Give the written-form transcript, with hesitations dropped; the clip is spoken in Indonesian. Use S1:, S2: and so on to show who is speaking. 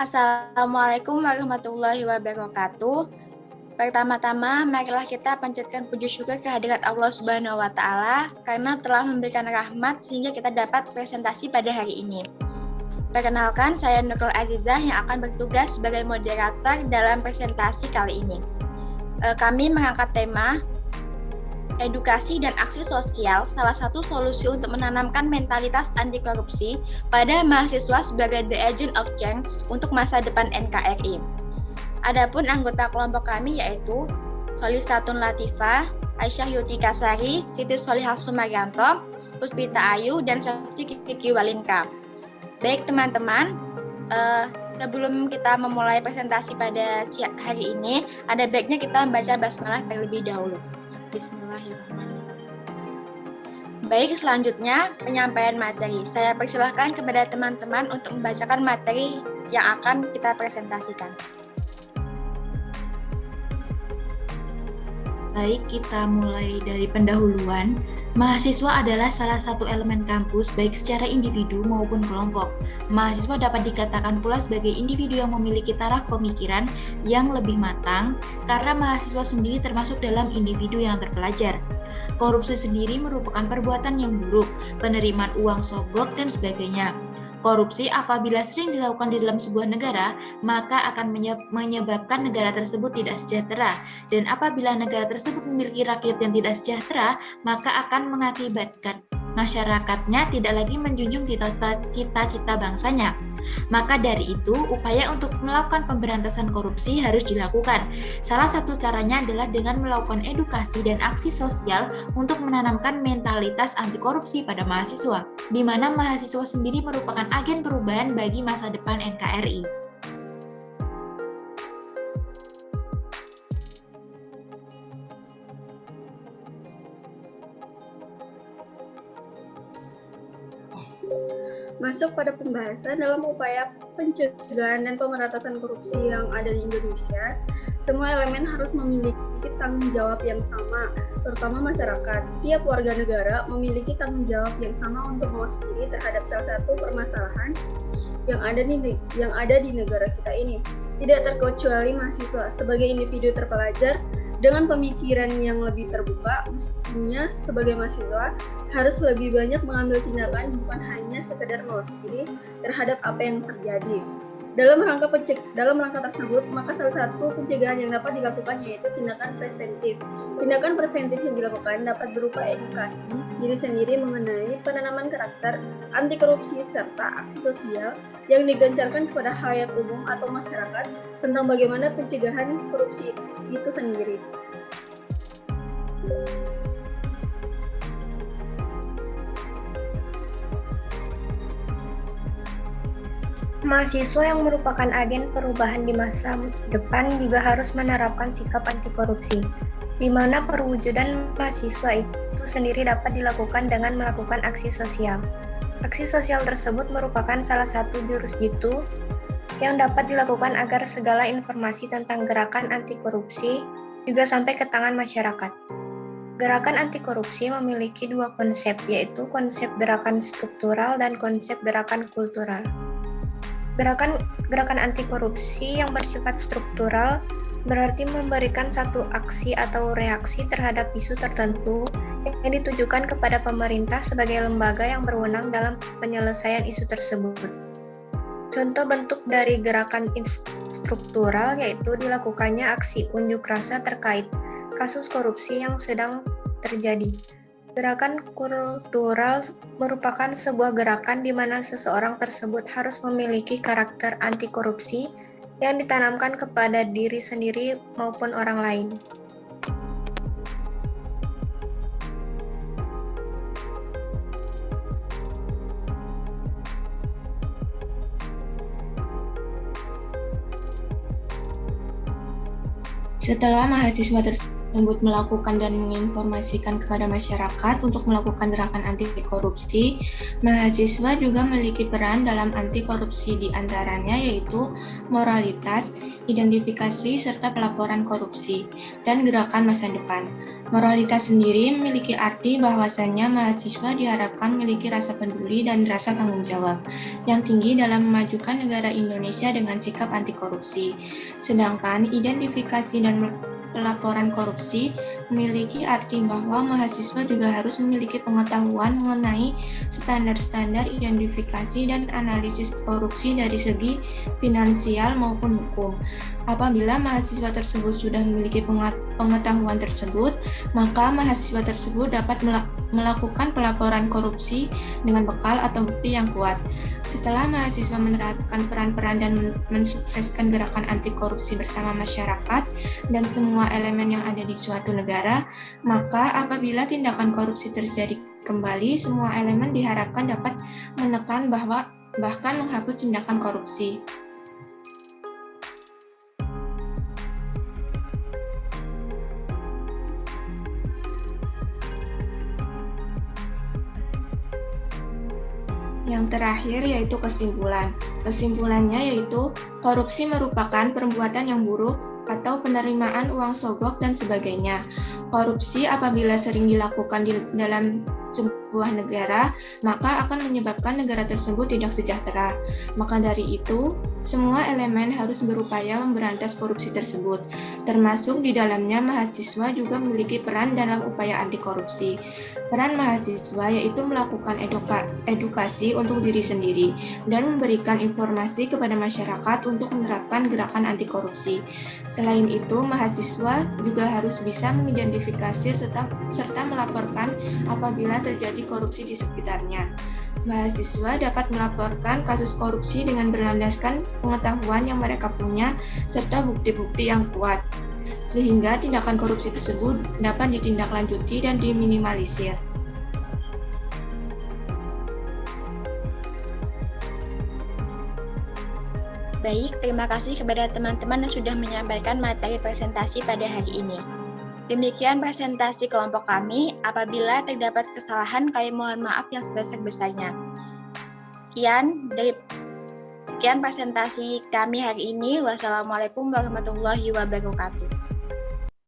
S1: Assalamualaikum warahmatullahi wabarakatuh. Pertama-tama, marilah kita panjatkan puji syukur kehadirat Allah Subhanahu wa Ta'ala karena telah memberikan rahmat sehingga kita dapat presentasi pada hari ini. Perkenalkan, saya Nurul Azizah yang akan bertugas sebagai moderator dalam presentasi kali ini. Kami mengangkat tema edukasi dan aksi sosial, salah satu solusi untuk menanamkan mentalitas anti korupsi pada mahasiswa sebagai the agent of change untuk masa depan NKRI. Adapun anggota kelompok kami yaitu Holisatun Latifah, Aisyah Yuti Kasari, Siti Solihah Sumaryanto, Puspita Ayu, dan Safti Kiki Walinka. Baik teman-teman, sebelum kita memulai presentasi pada hari ini, ada baiknya kita membaca basmalah terlebih dahulu. Bismillahirrahmanirrahim. Baik, selanjutnya penyampaian materi. Saya persilahkan kepada teman-teman untuk membacakan materi yang akan kita presentasikan.
S2: Baik, kita mulai dari pendahuluan. Mahasiswa adalah salah satu elemen kampus baik secara individu maupun kelompok. Mahasiswa dapat dikatakan pula sebagai individu yang memiliki taraf pemikiran yang lebih matang karena mahasiswa sendiri termasuk dalam individu yang terpelajar. Korupsi sendiri merupakan perbuatan yang buruk, penerimaan uang sogok dan sebagainya. Korupsi apabila sering dilakukan di dalam sebuah negara, maka akan menyebabkan negara tersebut tidak sejahtera. Dan apabila negara tersebut memiliki rakyat yang tidak sejahtera, maka akan mengakibatkan masyarakatnya tidak lagi menjunjung cita-cita bangsanya. Maka dari itu, upaya untuk melakukan pemberantasan korupsi harus dilakukan. Salah satu caranya adalah dengan melakukan edukasi dan aksi sosial untuk menanamkan mentalitas anti korupsi pada mahasiswa, di mana mahasiswa sendiri merupakan agen perubahan bagi masa depan NKRI.
S3: Masuk pada pembahasan dalam upaya pencegahan dan pemberantasan korupsi yang ada di Indonesia, semua elemen harus memiliki tanggung jawab yang sama, terutama masyarakat. Tiap warga negara memiliki tanggung jawab yang sama untuk mawas diri terhadap salah satu permasalahan yang ada di negara kita ini. Tidak terkecuali mahasiswa sebagai individu terpelajar dengan pemikiran yang lebih terbuka, mestinya sebagai mahasiswa harus lebih banyak mengambil tindakan bukan hanya sekedar mawas diri terhadap apa yang terjadi. Dalam rangka tersebut, maka salah satu pencegahan yang dapat dilakukan yaitu tindakan preventif. Tindakan preventif yang dilakukan dapat berupa edukasi diri sendiri mengenai penanaman karakter anti korupsi serta aksi sosial yang digencarkan kepada khalayak umum atau masyarakat tentang bagaimana pencegahan korupsi itu sendiri.
S4: Mahasiswa yang merupakan agen perubahan di masa depan juga harus menerapkan sikap anti korupsi, di mana perwujudan mahasiswa itu sendiri dapat dilakukan dengan melakukan aksi sosial. Aksi sosial tersebut merupakan salah satu jurus jitu yang dapat dilakukan agar segala informasi tentang gerakan anti korupsi juga sampai ke tangan masyarakat. Gerakan anti korupsi memiliki dua konsep, yaitu konsep gerakan struktural dan konsep gerakan kultural. Gerakan anti korupsi yang bersifat struktural berarti memberikan satu aksi atau reaksi terhadap isu tertentu yang ditujukan kepada pemerintah sebagai lembaga yang berwenang dalam penyelesaian isu tersebut. Contoh bentuk dari gerakan struktural yaitu dilakukannya aksi unjuk rasa terkait kasus korupsi yang sedang terjadi. Gerakan kultural merupakan sebuah gerakan di mana seseorang tersebut harus memiliki karakter anti korupsi yang ditanamkan kepada diri sendiri maupun orang lain.
S5: Setelah mahasiswa tersebut melakukan dan menginformasikan kepada masyarakat untuk melakukan gerakan anti korupsi, mahasiswa juga memiliki peran dalam anti korupsi, di antaranya yaitu moralitas, identifikasi, serta pelaporan korupsi, dan gerakan masa depan. Moralitas sendiri memiliki arti bahwasannya mahasiswa diharapkan memiliki rasa peduli dan rasa tanggung jawab yang tinggi dalam memajukan negara Indonesia dengan sikap anti korupsi. Sedangkan identifikasi dan pelaporan korupsi memiliki arti bahwa mahasiswa juga harus memiliki pengetahuan mengenai standar-standar identifikasi dan analisis korupsi dari segi finansial maupun hukum. Apabila mahasiswa tersebut sudah memiliki pengetahuan tersebut, maka mahasiswa tersebut dapat melakukan pelaporan korupsi dengan bekal atau bukti yang kuat. Setelah mahasiswa menerapkan peran-peran dan mensukseskan gerakan anti korupsi bersama masyarakat dan semua elemen yang ada di suatu negara, maka apabila tindakan korupsi terjadi kembali, semua elemen diharapkan dapat menekan bahkan menghapus tindakan korupsi. Yang terakhir yaitu kesimpulan. Kesimpulannya yaitu korupsi merupakan perbuatan yang buruk atau penerimaan uang sogok dan sebagainya. Korupsi apabila sering dilakukan dalam sebuah negara, maka akan menyebabkan negara tersebut tidak sejahtera. Maka dari itu, semua elemen harus berupaya memberantas korupsi tersebut, termasuk di dalamnya mahasiswa juga memiliki peran dalam upaya anti korupsi. Peran mahasiswa yaitu melakukan edukasi untuk diri sendiri dan memberikan informasi kepada masyarakat untuk menerapkan gerakan anti korupsi. Selain itu, mahasiswa juga harus bisa mengidentifikasi serta melaporkan apabila terjadi korupsi di sekitarnya. Mahasiswa dapat melaporkan kasus korupsi dengan berlandaskan pengetahuan yang mereka punya serta bukti-bukti yang kuat, sehingga tindakan korupsi tersebut dapat ditindaklanjuti dan diminimalisir.
S1: Baik, terima kasih kepada teman-teman yang sudah menyampaikan materi presentasi pada hari ini. Demikian presentasi kelompok kami. Apabila terdapat kesalahan, kami mohon maaf yang sebesar-besarnya. Sekian presentasi kami hari ini. Wassalamualaikum warahmatullahi wabarakatuh.